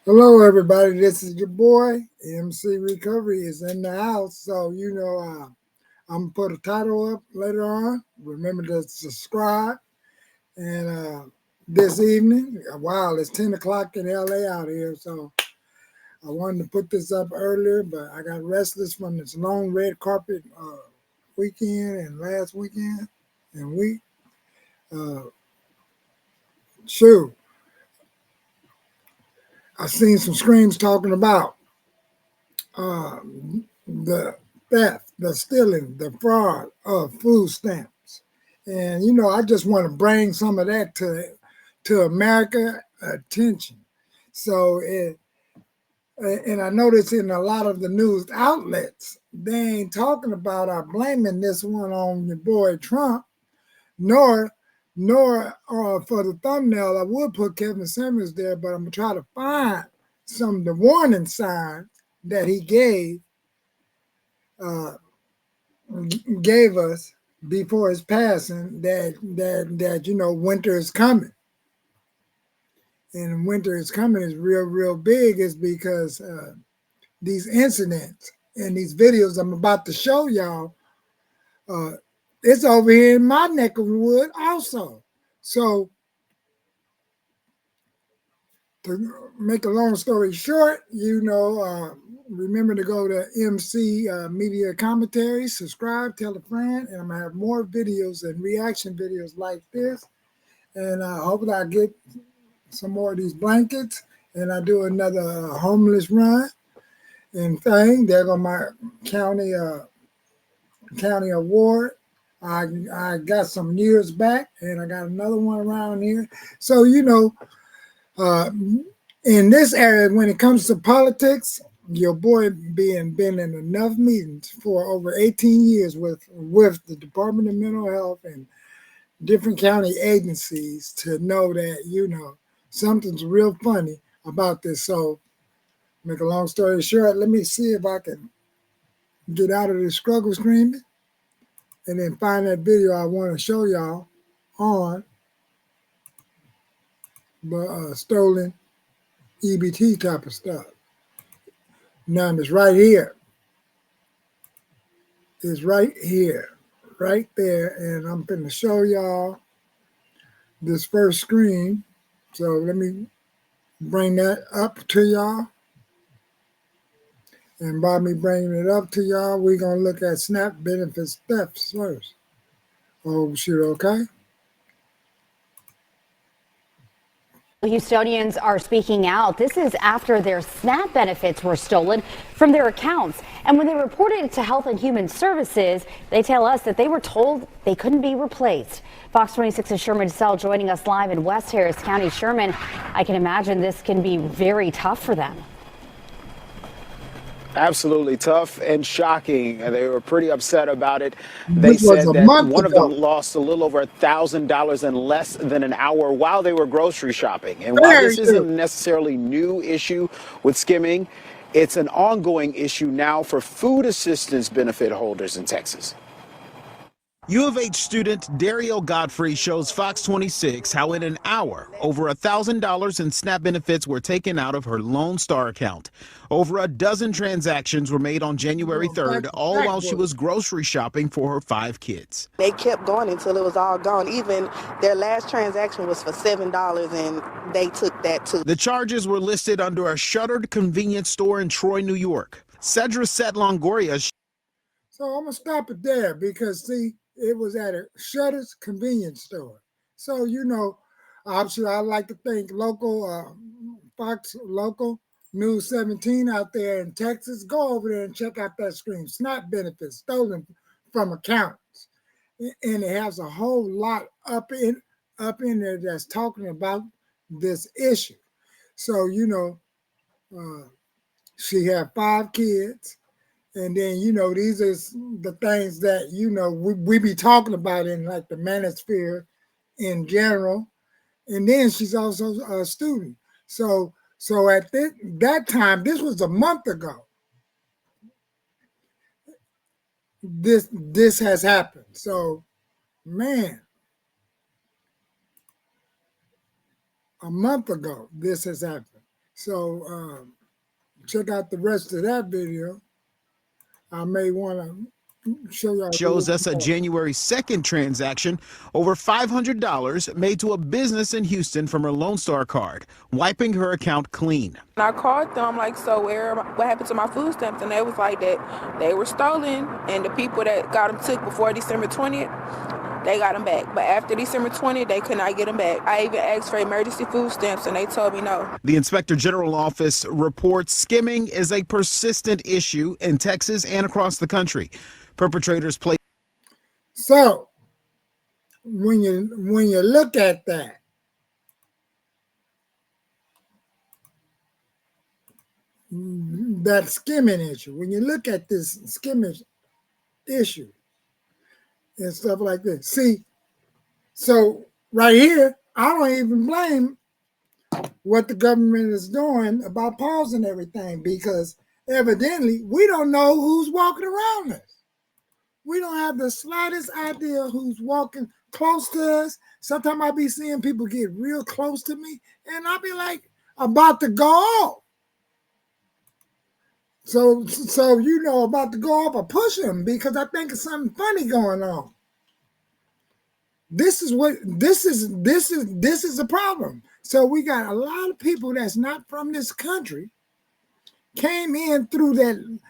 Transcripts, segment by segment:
Hello, everybody. This is your boy. MC Recovery is in the house. I'm going to put a title up later on. Remember to subscribe. And this evening, wow, it's 10 o'clock in LA out here. So I wanted to put this up earlier, but I got restless from this long red carpet weekend and last weekend and week. Uh, Shoot, I seen some screams talking about uh, the theft, the stealing, the fraud of food stamps. And I just want to bring some of that to America attention. So it and I notice in a lot of the news outlets, they ain't talking about or blaming this one on your boy Trump, nor for the thumbnail, I would put Kevin Samuels there, but I'm gonna try to find some of the warning signs that he uh, gave us before his passing that winter is coming, and winter is coming is real big is because these incidents and these videos I'm about to show y'all, uh, it's over here in my neck of the wood also. So to make a long story short, remember to go to MC Media Commentary, subscribe, tell a friend, and I'm gonna have more videos and reaction videos like this. And hopefully I get some more of these blankets, and I do another homeless run and thing. There go my county county award. I got some years back, and I got another one around here. So uh, in this area, when it comes to politics, your boy been in enough meetings for over 18 years with the Department of Mental Health and different county agencies to know that something's real funny about this. So, make a long story short, let me see if I can get out of this struggle screaming and then find that video I want to show y'all on the stolen EBT type of stuff. Now it's right here. It's right here, right there, and I'm going to show y'all this first screen. So let me bring that up to y'all. And by me bringing it up to y'all, we're going to look at SNAP benefits thefts first. Oh, shoot, okay. Houstonians are speaking out. This is after their SNAP benefits were stolen from their accounts. And when they reported it to Health and Human Services, they tell us that they were told they couldn't be replaced. Fox 26's Sherman Sell joining us live in West Harris County. Sherman, I can imagine this can be very tough for them. Absolutely tough and shocking. They were pretty upset about it. They This was said a that month one of them ago. lost a little over $1,000 in less than an hour while they were grocery shopping. And while Very this isn't true. necessarily new issue with skimming, it's an ongoing issue now for food assistance benefit holders in Texas. U of H student Dario Godfrey shows Fox 26 how in an hour, over $1,000 in SNAP benefits were taken out of her Lone Star account. Over a dozen transactions were made on January 3rd, all while she was grocery shopping for her 5 kids. They kept going until it was all gone. Even their last transaction was for $7, and they took that too. The charges were listed under a shuttered convenience store in Troy, New York. Cedra Set Longoria. So I'm going to stop it there because, see, it was at a Shutter's convenience store. So, obviously, I like to think local, Fox Local News 17 out there in Texas. Go over there and check out that screen. SNAP benefits stolen from accounts. And it has a whole lot up in there that's talking about this issue. So, she had 5 kids. And then, these are the things that, we be talking about in like the manosphere in general. And then she's also a student. So at that time, this was a month ago, this has happened. So, man, a month ago, this has happened. So check out the rest of that video. I may want to show y'all. Shows us a January 2nd transaction, over $500 made to a business in Houston from her Lone Star card, wiping her account clean. I called them like, so what happened to my food stamps? And they was like that they were stolen, and the people that got them took before December 20th, they got them back. But after December 20th, they could not get them back. I even asked for emergency food stamps, and they told me no. The Inspector General office reports skimming is a persistent issue in Texas and across the country. Perpetrators play. So when you look at that, skimming issue, when you look at this skimming issue and stuff like this, see, so right here, I don't even blame what the government is doing about pausing everything, because evidently we don't know who's walking around us. We don't have the slightest idea who's walking close to us. Sometimes I be seeing people get real close to me, and I'll be like about to go off. So about to go off, I push him because I think it's something funny going on. This is a problem. So we got a lot of people that's not from this country came in through the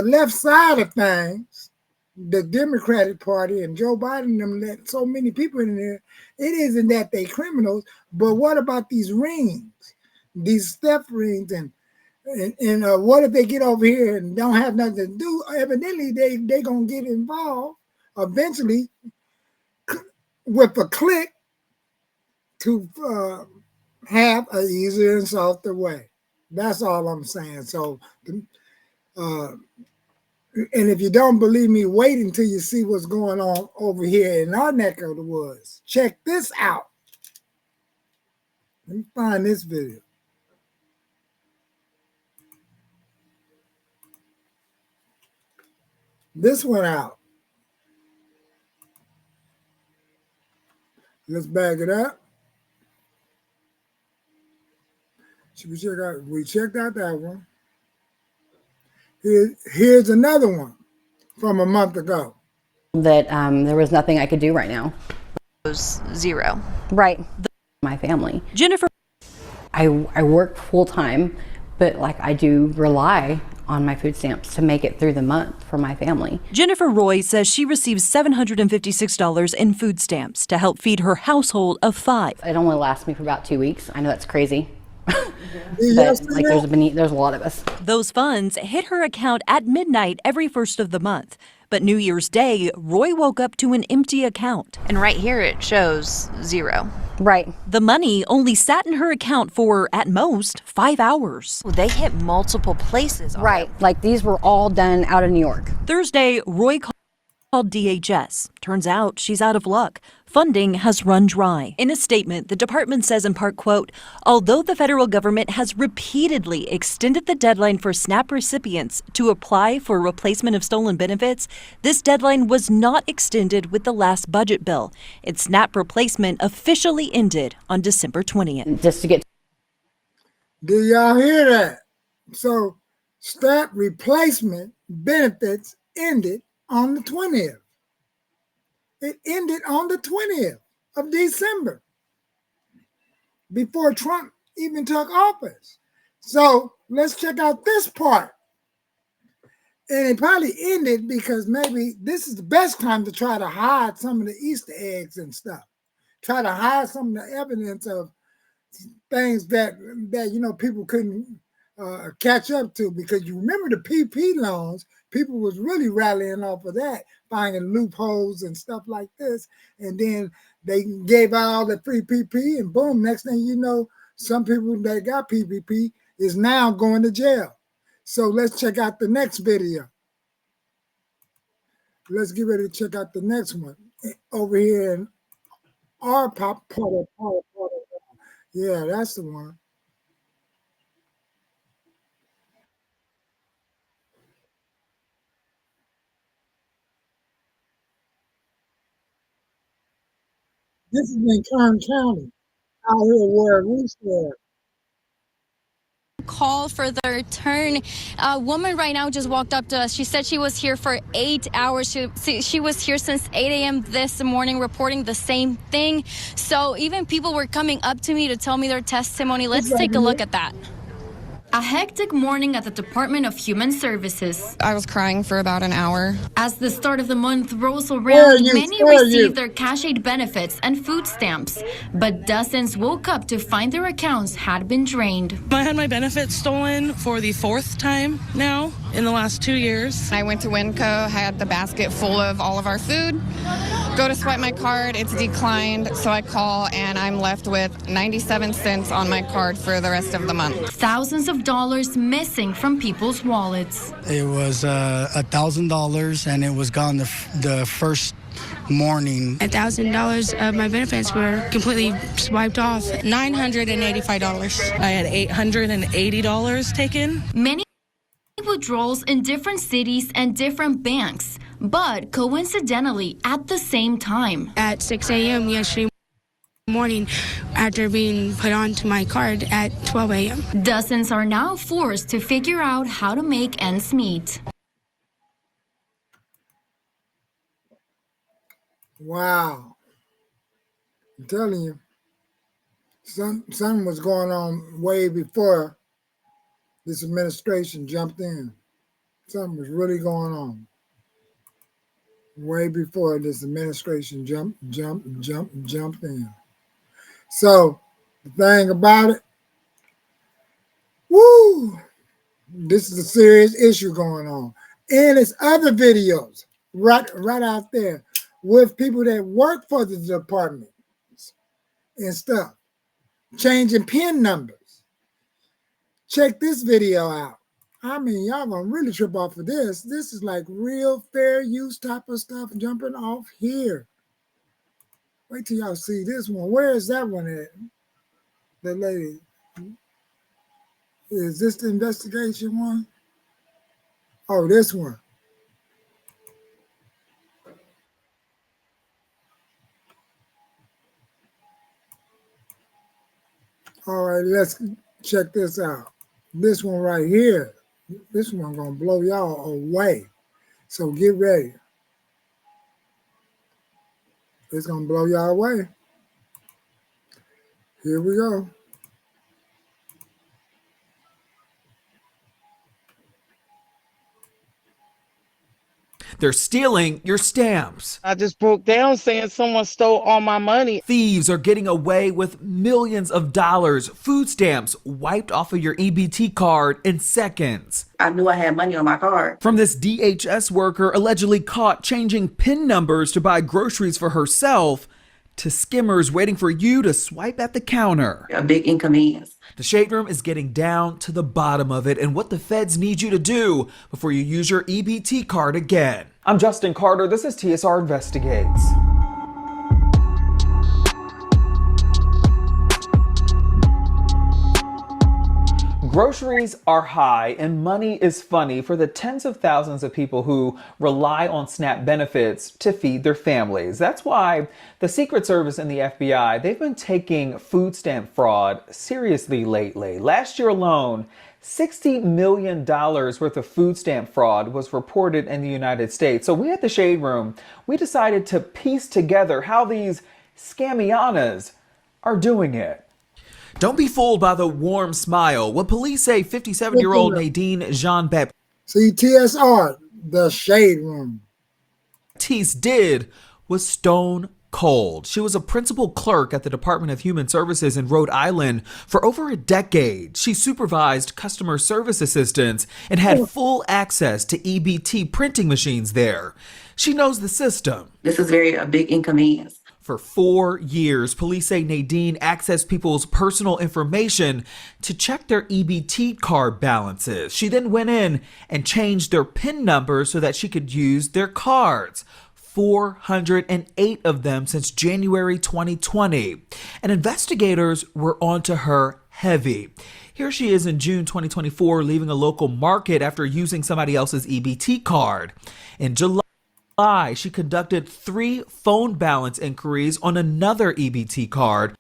left side of things, the Democratic Party, and Joe Biden them let so many people in there. It isn't that they criminals, but what about these rings, these theft rings, and what if they get over here and don't have nothing to do? Evidently, they gonna get involved eventually with a click to have an easier and softer way. That's all I'm saying. So, and if you don't believe me, wait until you see what's going on over here in our neck of the woods. Check this out. Let me find this video. This one out. Let's back it up. We checked out that one. Here's another one from a month ago. That there was nothing I could do right now. It was zero. Right. My family. Jennifer. I work full time, but like I do rely on my food stamps to make it through the month for my family. Jennifer Roy says she receives $756 in food stamps to help feed her household of 5. It only lasts me for about 2 weeks. I know that's crazy. But like there's a lot of us. Those funds hit her account at midnight every first of the month. But New Year's Day, Roy woke up to an empty account. And right here it shows zero. Right. The money only sat in her account for, at most, 5 hours. They hit multiple places. Right. Like these were all done out of New York. Thursday, Roy called DHS. Turns out she's out of luck. Funding has run dry. In a statement, the department says in part, quote, although the federal government has repeatedly extended the deadline for SNAP recipients to apply for replacement of stolen benefits, this deadline was not extended with the last budget bill. Its SNAP replacement officially ended on December 20th. Just to get. Do y'all hear that? So SNAP replacement benefits ended on the 20th. It ended on the 20th of December, before Trump even took office. So let's check out this part. And it probably ended because maybe this is the best time to try to hide some of the Easter eggs and stuff. Try to hide some of the evidence of things that people couldn't catch up to, because you remember the PP loans, people was really rallying off of that, finding loopholes and stuff like this, and then they gave out all the free PP, and boom, next thing you know, some people that got PPP is now going to jail. So let's check out the next video. Let's get ready to check out the next one over here in our part. Yeah, that's the one. This is in Kern County, out here where we live. call for the return. A woman right now just walked up to us. She said she was here for 8 hours. She was here since 8 a.m. this morning reporting the same thing. So even people were coming up to me to tell me their testimony. Let's take a look at that. A hectic morning at the Department of Human Services. I was crying for about an hour. As the start of the month rolls around, many receive their cash aid benefits and food stamps. But dozens woke up to find their accounts had been drained. I had my benefits stolen for the 4th time now in the last 2 years. I went to Winco, had the basket full of all of our food. Go to swipe my card, it's declined, so I call and I'm left with 97 cents on my card for the rest of the month. Thousands of dollars missing from people's wallets. It was $1,000 and it was gone the first morning. $1,000 of my benefits were completely swiped off. $985. I had $880 taken. Many withdrawals in different cities and different banks, but coincidentally at the same time. At 6 a.m. yesterday morning, after being put onto my card at 12 a.m. Dozens are now forced to figure out how to make ends meet. Wow. I'm telling you, something was going on way before this administration jumped in. Something was really going on way before this administration jumped in. So the thing about it, woo, this is a serious issue going on. And it's other videos right out there with people that work for the department and stuff, changing PIN numbers. Check this video out. I mean, y'all gonna really trip off of this. This is like real fair use type of stuff jumping off here. Wait till y'all see this one. Where is that one at? The lady. Is this the investigation one? Oh, this one. All right, let's check this out. This one right here. This one gonna blow y'all away. So get ready. It's gonna blow y'all away. Here we go. They're stealing your stamps. I just broke down saying someone stole all my money. Thieves are getting away with millions of dollars. Food stamps wiped off of your EBT card in seconds. I knew I had money on my card. From this DHS worker allegedly caught changing PIN numbers to buy groceries for herself, to skimmers waiting for you to swipe at the counter. A big inconvenience. The Shade Room is getting down to the bottom of it and what the feds need you to do before you use your EBT card again. I'm Justin Carter. This is TSR Investigates. Groceries are high and money is funny for the tens of thousands of people who rely on SNAP benefits to feed their families. That's why the Secret Service and the FBI, they've been taking food stamp fraud seriously lately. Last year alone, $60 million worth of food stamp fraud was reported in the United States. So we at the Shade Room, we decided to piece together how these scammianas are doing it. Don't be fooled by the warm smile. What police say 57-year-old Nadine Jean-Baptiste See, TSR, the Shade Room. did was stone cold. She was a principal clerk at the Department of Human Services in Rhode Island for over a decade. She supervised customer service assistants and had full access to EBT printing machines there. She knows the system. This is a big inconvenience. For 4 years, police say Nadine accessed people's personal information to check their EBT card balances. She then went in and changed their PIN number so that she could use their cards. 408 of them since January 2020. And investigators were onto her heavy. Here she is in June 2024, leaving a local market after using somebody else's EBT card. In July, she conducted 3 phone balance inquiries on another EBT card.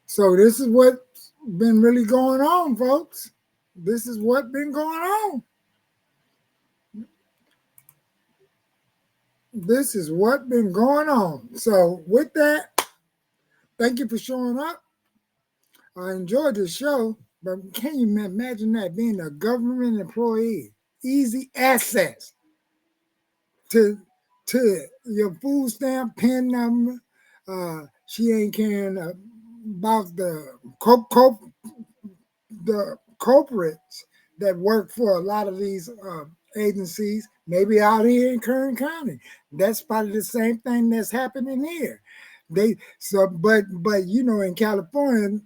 So this is what's been really going on, folks. This is what's been going on. This is what's been going on. So with that, thank you for showing up. I enjoyed the show, but can you imagine that being a government employee? Easy access to your food stamp, PIN number. She ain't caring about the the corporates that work for a lot of these agencies, maybe out here in Kern County. That's probably the same thing that's happening here. But you know, in California,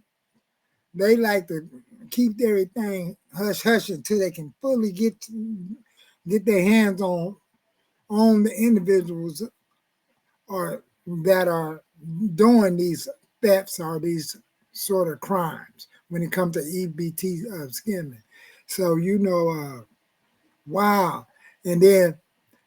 they like to keep everything hush hush until they can fully get their hands on the individuals or that are doing these thefts or these sort of crimes when it comes to EBT skimming. So, you know, wow. And then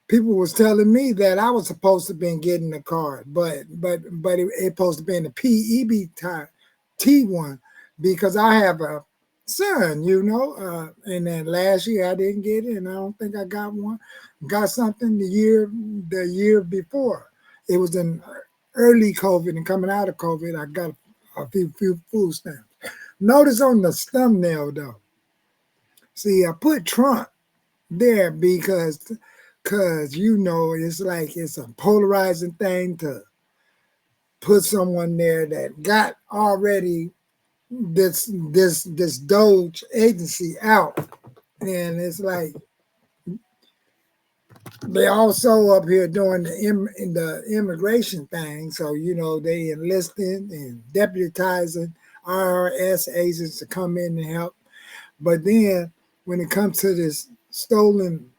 people was telling me that I was supposed to been getting the card, but it supposed to be in the PEBT one because I have a son, you know, and then last year I didn't get it, and I don't think I got one. Got something the year before. It was in early COVID and coming out of COVID, I got a few food stamps. Notice on the thumbnail though. See, I put Trump there because you know it's like it's a polarizing thing to put someone there that got already this Doge agency out, and it's like they also up here doing the immigration thing. So you know they enlisting and deputizing IRS agents to come in and help. But then when it comes to this stolen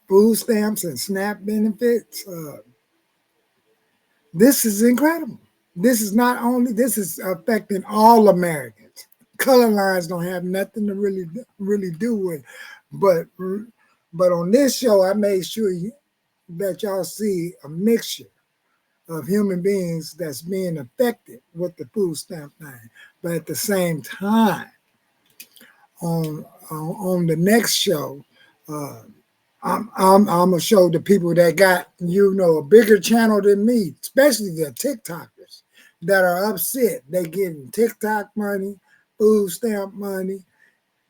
food stamps and SNAP benefits, this is incredible. This is affecting all Americans. Color lines don't have nothing to really do with, but on this show, I made sure that y'all see a mixture of human beings that's being affected with the food stamp thing. But at the same time, on the next show, I'm gonna show the people that got, you know, a bigger channel than me, especially the TikTokers that are upset. They getting TikTok money, food stamp money,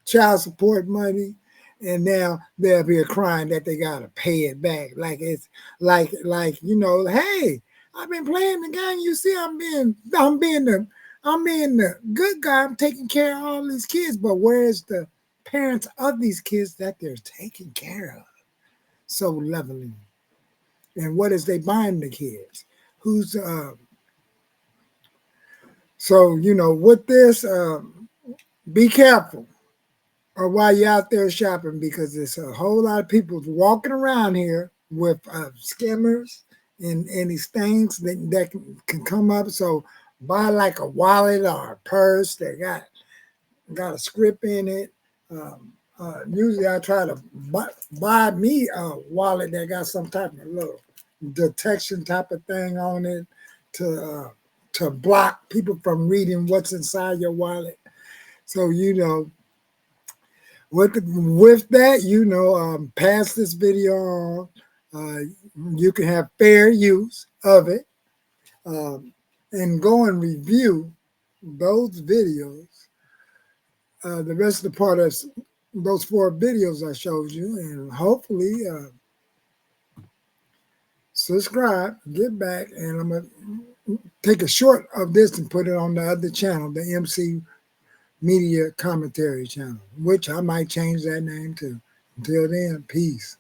child support money, and now they'll be crying that they gotta pay it back. Like it's like you know, hey, I've been playing the game. You see, I'm being the good guy. I'm taking care of all these kids, but where's the parents of these kids that they're taking care of so lovingly? And what is they buying the kids? Who's so you know with this, be careful or while you're out there shopping, because there's a whole lot of people walking around here with scammers and these things that can come up. So buy like a wallet or a purse that got a script in it. Usually I try to buy me a wallet that got some type of little detection type of thing on it to block people from reading what's inside your wallet. So, you know, with that, you know, pass this video on. You can have fair use of it, and go and review those videos. The rest of the part of those 4 videos I showed you, and hopefully subscribe, get back, and I'm gonna take a short of this and put it on the other channel, the MC Media Commentary channel, which I might change that name to. Until then, peace.